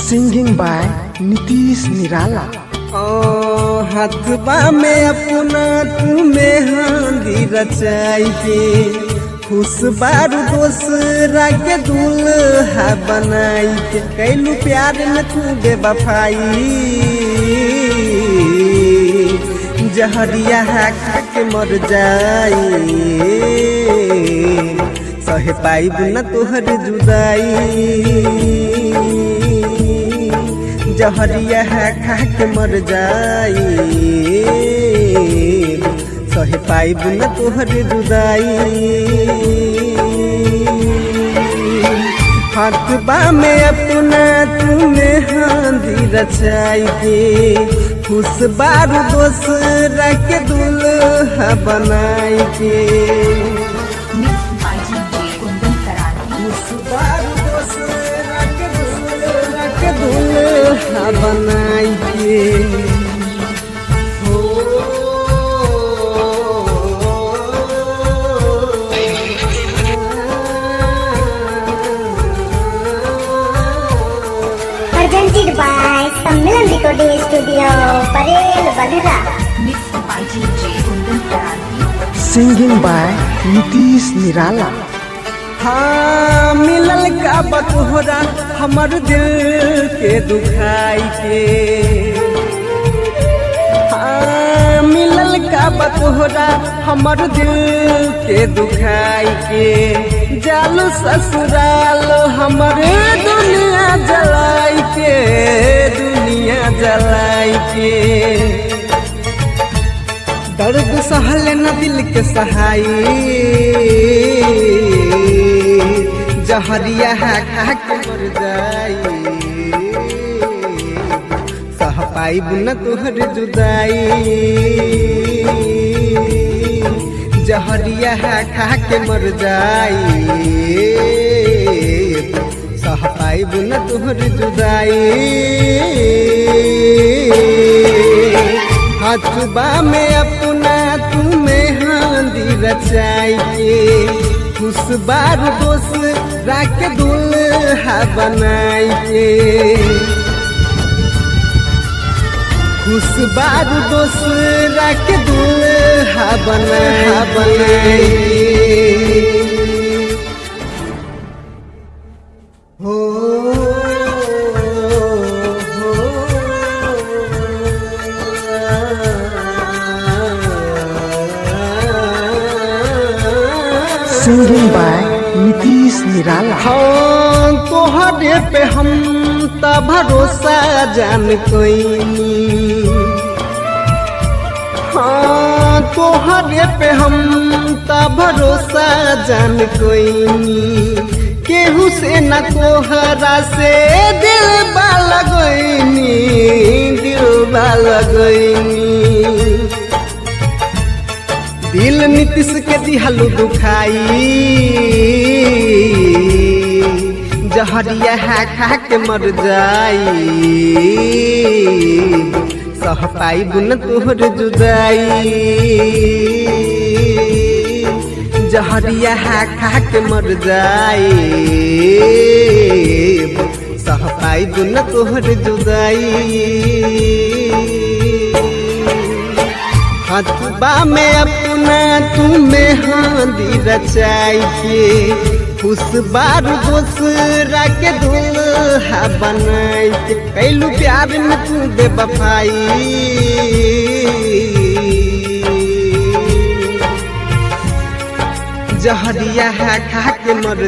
Singing by Nitish निराला। हाथबा में अपना तुम्हें हांदी रचाई के खुश बारू दोसरा के दूल्हा बनाई के कैलू प्यार में तू बेवफाई जहरिया खा के मर जाई सहे पाई न तोहर जुदाई जहरिया खा के मर जाई सहे पाइब न तोहर जुदाई। हाथबा में अपना तुम्हें हांदी रचाई के खुश बारू दोसरा के दूल्हा बनाई के दूल्हा बनाई के presented by Sammilan Recording Studio, Parel, Badura. Mixed by DJ Kundan Tarani. Singing by Nitish Nirala. हाँ मिलल का बतोहरा हमर दिल के दुखाई के हाँ मिलल का बतोहरा हमर दिल के दुखाई के जालू ससुराल हमर दुनिया जलाई के दर्द सहल न दिल के सहाई जहरिया खा के मर जाई सह पाइब न तोहर जुदाई जहरिया खा के मर जाई सह पाइब न तोहर जुदाई। हाथबा में अपना तुम्हें हांदी रचाई के खुश बारू दोसरा के दूल्हा बनाई के खुश बारू दोसरा के दूल्हा बनाई हो सिंगिंग बाय नीतीश निराला। हाँ तोहरे पे हम त भरोसा जान कोई हाँ तोहरे पे हम त भरोसा जान कोई केहू से न तोहरा से दिल लगोइनी दिल नीतीश के दिहलू दुखाई जहरिया खा के मर जाई सह पाइब न तोहर जुदाई जहरिया खा के मर जाई सह पाइब न तोहर जुदाई। हाथबा में अपना तुम्हें हांदी रचाई के खुश बारू दोसरा के दूल्हा बनाई के कैलू प्यार में तू बेवफाई जहरिया खा के मर